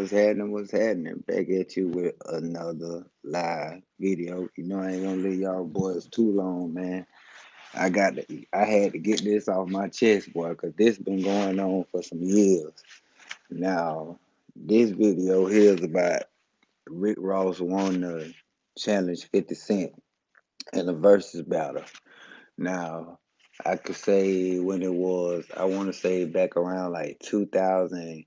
What's happening? Back at you with another live video. You know I ain't gonna leave y'all boys too long, man. I had to get this off my chest, boy, cause this been going on for some years. Now, this video here is about Rick Ross wanting to challenge 50 Cent in a versus battle. Now, I could say when it was, I want to say back around like 2008,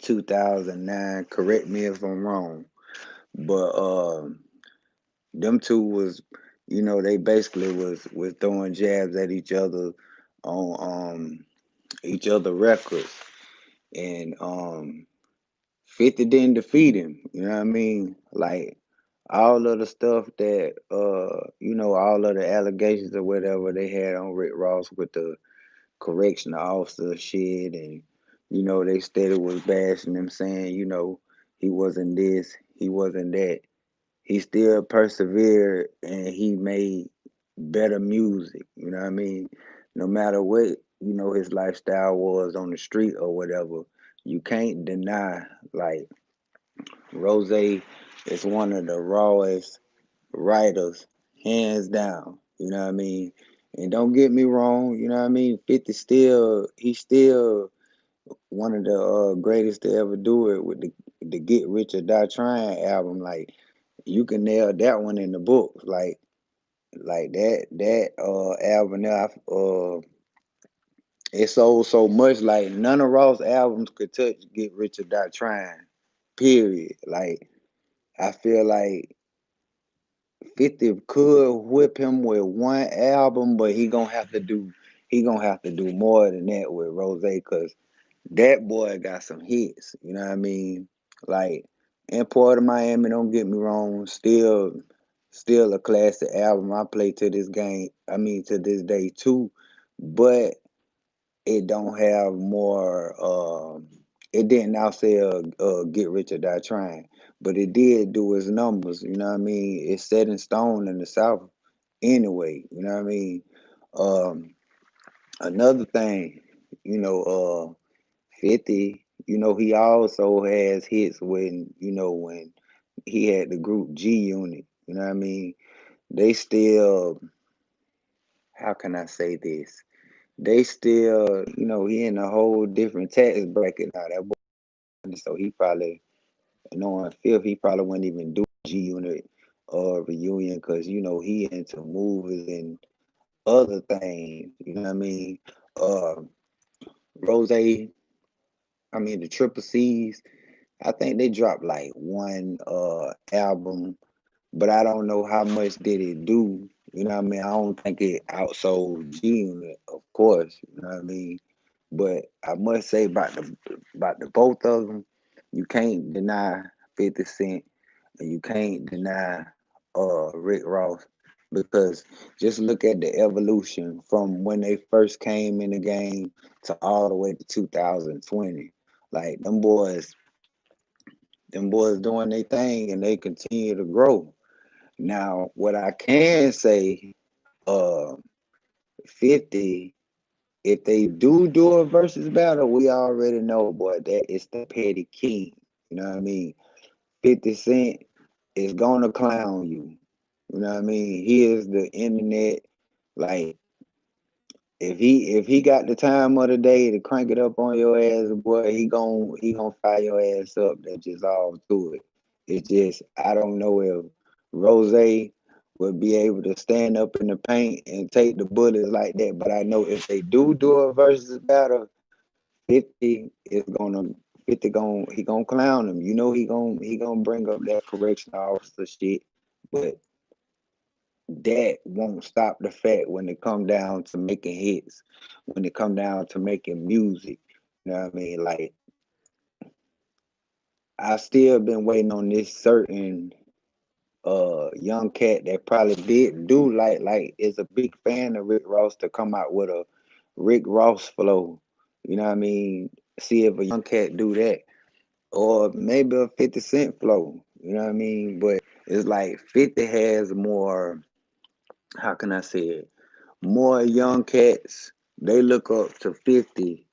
2009. Correct me if I'm wrong, but them two was, they basically was throwing jabs at each other on each other records, and 50 didn't defeat him. You know what I mean? Like all of the stuff that all of the allegations or whatever they had on Rick Ross with the correctional officer shit, and they steady was bashing him, saying he wasn't this, he wasn't that. He still persevered and he made better music. You know what I mean? No matter what his lifestyle was on the street or whatever, you can't deny, like, Rose is one of the rawest writers, hands down. You know what I mean? And don't get me wrong, you know what I mean? 50 he's still one of the greatest to ever do it with the Get Rich or Die Trying album. Like, you can nail that one in the book. Like that album there, it sold so much. Like, none of Ross albums could touch Get Rich or Die Trying. Period. Like, I feel like 50 could whip him with one album, but he gonna have to do more than that with Rose, cause that boy got some hits. You know what I mean? Like, Import of Miami, don't get me wrong, still a classic album. I play to this game. I mean, to this day too, but it don't have more. It didn't outsell Get Rich or Die Trying, but it did do its numbers. You know what I mean? It's set in stone in the South anyway. You know what I mean? Um, Another thing, you know, 50. He also has hits when he had the group G Unit. You know what I mean? They still, how can I say this? They still, he in a whole different tax bracket now. That boy, so he probably, knowing Fifth, he probably wouldn't even do G Unit or reunion, because he into movies and other things. You know what I mean? Uh, Rose, the Triple C's. I think they dropped like one album, but I don't know how much did it do. You know what I mean? I don't think it outsold G Unit, of course. You know what I mean? But I must say about the both of them, you can't deny 50 Cent and you can't deny Rick Ross, because just look at the evolution from when they first came in the game to all the way to 2020. Like, them boys doing their thing and they continue to grow. Now, what I can say, uh, 50, if they do a versus battle, we already know, boy, that it's the Petty King. You know what I mean? 50 Cent is gonna clown you. You know what I mean? He is the internet. Like, if he got the time of the day to crank it up on your ass, boy, he gonna fire your ass up. That's just all to it. It's just, I don't know if Rose would be able to stand up in the paint and take the bullets like that. But I know if they do a versus battle, 50 is gonna 50 he gonna clown him. He gonna bring up that correction officer shit, but that won't stop the fact when it come down to making hits, when it come down to making music. You know what I mean? Like, I still been waiting on this certain young cat that probably did do like is a big fan of Rick Ross to come out with a Rick Ross flow. You know what I mean? See if a young cat do that. Or maybe a 50 Cent flow. You know what I mean? But it's like 50 has more, how can I say it? More young cats, they look up to 50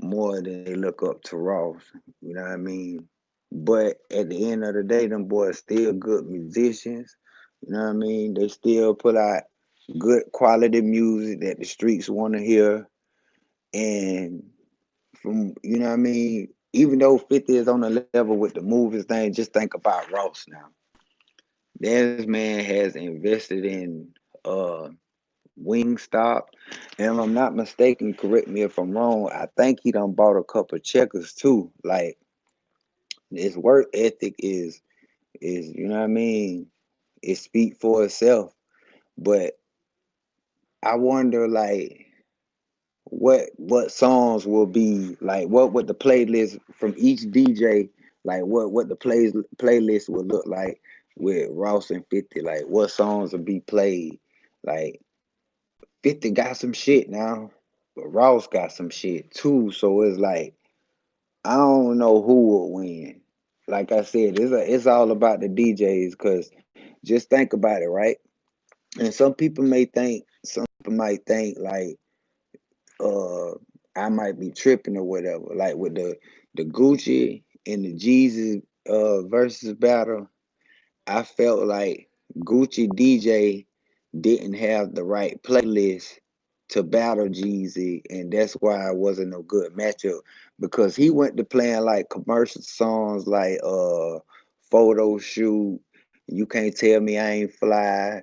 more than they look up to Ross. You know what I mean? But at the end of the day, them boys still good musicians. You know what I mean? They still put out good quality music that the streets want to hear. And from you know what I mean, even though 50 is on the level with the movies thing, just think about Ross now. This man has invested in Wingstop. And if I'm not mistaken, correct me if I'm wrong, I think he done bought a couple checkers too. Like his work ethic is you know what I mean, it speak for itself. But I wonder like what songs will be like what would the playlist from each DJ like what the playlist would look like with Ross and 50, like what songs will be played. Like 50 got some shit now, but Ross got some shit too. So it's like I don't know who will win. Like I said, it's all about the DJs because just think about it, right? And some people might think like uh I might be tripping or whatever. Like with the Gucci and the Jesus versus battle, I felt like Gucci DJ didn't have the right playlist to battle Jeezy, and that's why it wasn't no good matchup because he went to playing like commercial songs like photo shoot, you can't tell me I ain't fly,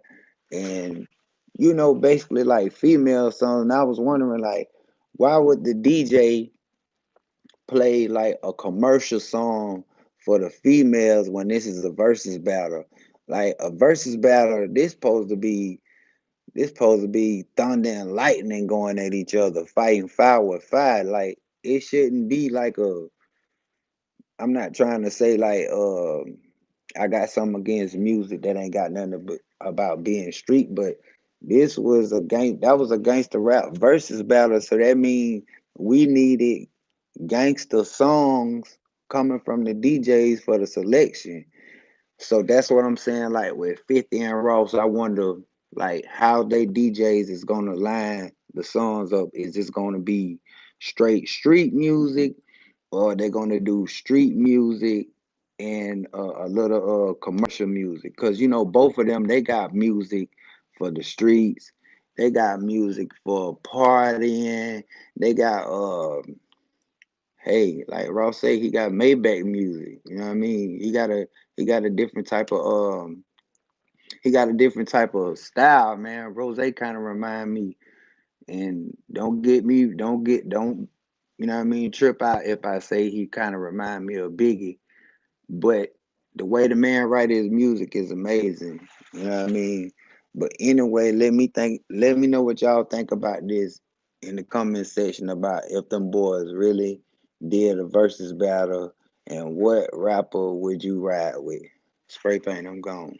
and basically like female songs. And I was wondering like why would the DJ play like a commercial song for the females when this is a versus battle? Like a versus battle, this supposed to be thunder and lightning going at each other, fighting fire with fire. Like it shouldn't be like a. I'm not trying to say like I got something against music that ain't got nothing about being street, but this was a gang. That was a gangster rap versus battle. So that means we needed gangster songs coming from the DJs for the selection. So that's what I'm saying. Like with 50 and Ross, I wonder like how they DJs is gonna line the songs up. Is this gonna be straight street music, or they gonna do street music and a little commercial music? Cause both of them they got music for the streets. They got music for partying. They got hey, like Ross say, he got Maybach music. You know what I mean? He got a different type of style, man. Rose kind of remind me, and don't you know what I mean? Trip out if I say he kind of remind me of Biggie, but the way the man write his music is amazing. You know what I mean? But anyway, let me know what y'all think about this in the comment section about if them boys really did a versus battle and what rapper would you ride with? Spray paint, I'm gone.